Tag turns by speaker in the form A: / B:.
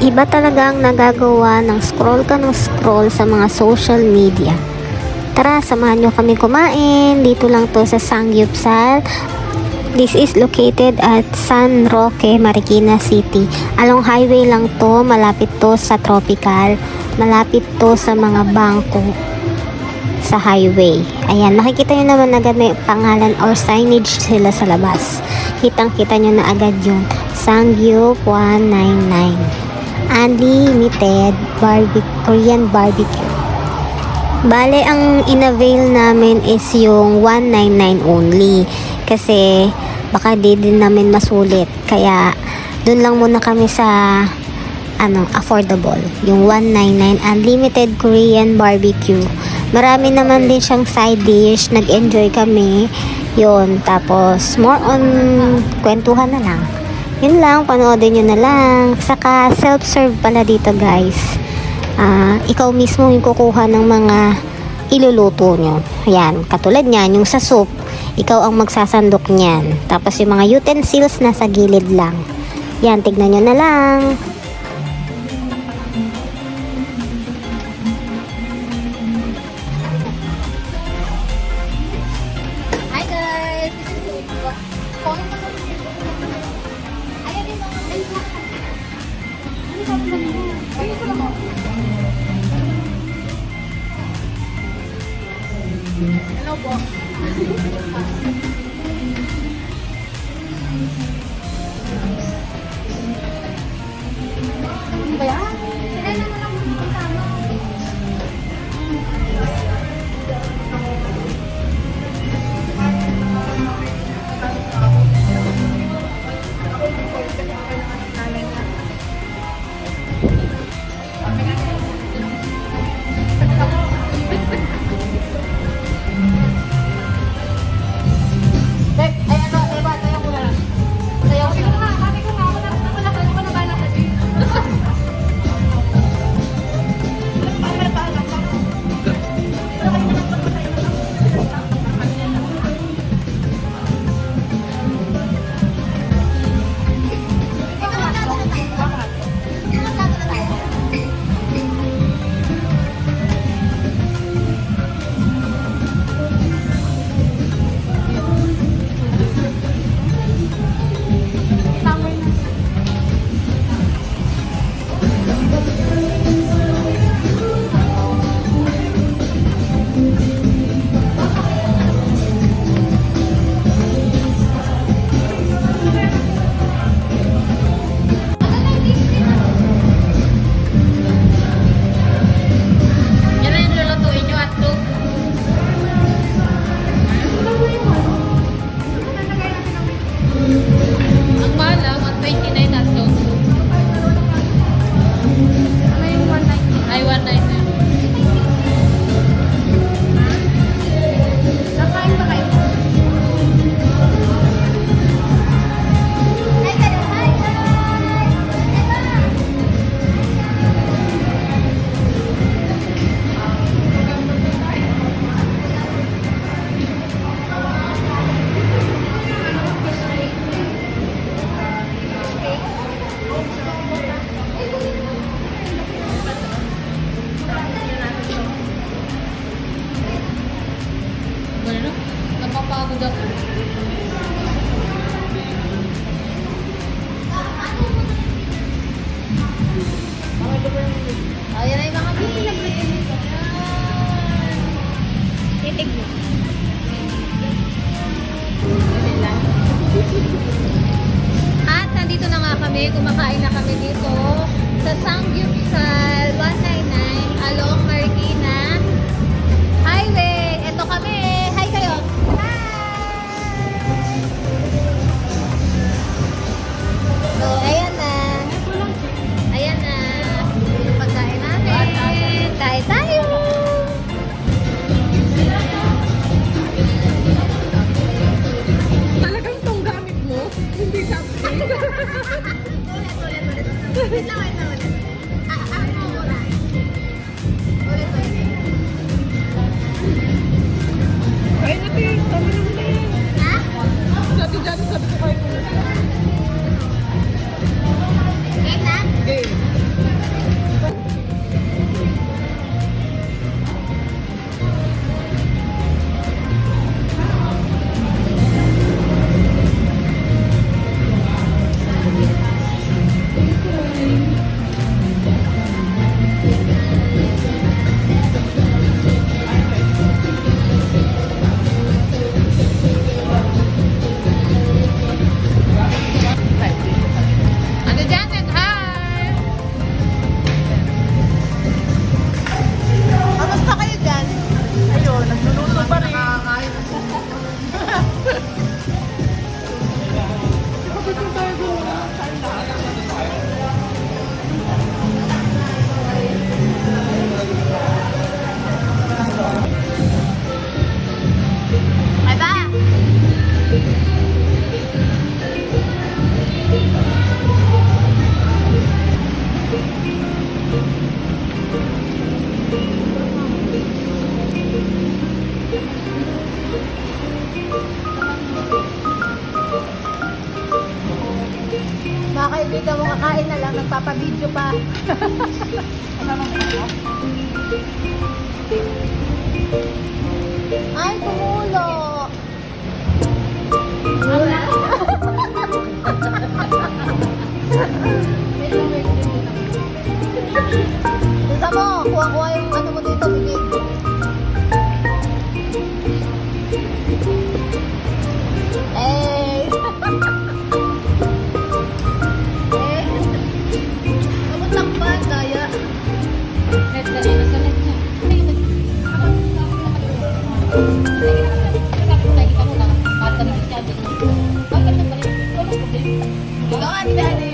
A: Iba talaga ang nagagawa ng scroll ka ng scroll sa mga social media. Tara, samahan nyo kami kumain. Dito lang to sa Sanggupsal. This is located at San Roque, Marikina City. Along highway lang to, malapit to sa Tropical. Malapit to sa mga bangko sa highway. Ayan, makikita nyo naman agad may pangalan or signage sila sa labas. Kitang-kita nyo na agad yung Sangyup 199. Unlimited Korean barbecue. Bale, ang in-avail namin is yung 199 only. Kasi baka di din namin masulit. Kaya dun lang muna kami sa affordable. Yung 199 Unlimited Korean barbecue. Marami naman din siyang side dish. Nag-enjoy kami. Yun. Tapos more on kwentuhan na lang. Yun lang, panoodin nyo na lang. Saka self-serve pala dito guys. Ikaw mismo yung kukuha ng mga iluluto nyo. Yan, katulad nyan, yung sa soup, ikaw ang magsasandok nyan. Tapos yung mga utensils nasa gilid lang. Yan, tignan nyo na lang.
B: Hi guys! This is Hello po. Kaya? Kailan na lang magkakasama? Napapagod ako. Ayan na yung mga titig mo. At nandito na nga kami, kumakain na kami dito sa Sanggupsal 199 along Marikina Highway. Ito kami. Hi kayo. So, ayan na. Ayan na. Yung pagkain namin. Kain tayo.
C: Talagang tong gamit mo? Hindi chopstick.
B: Ulit. Wait lang. Bida mo kakain na lang, nagpapabidyo pa. Ay, tumulo. Gusto mo, kuha-kuha yung ano mo dito, bibig. Eh. Eh. Ako takpan, kaya.
C: Net na rin. Sa net na.
B: Ikaw, Ate Bea,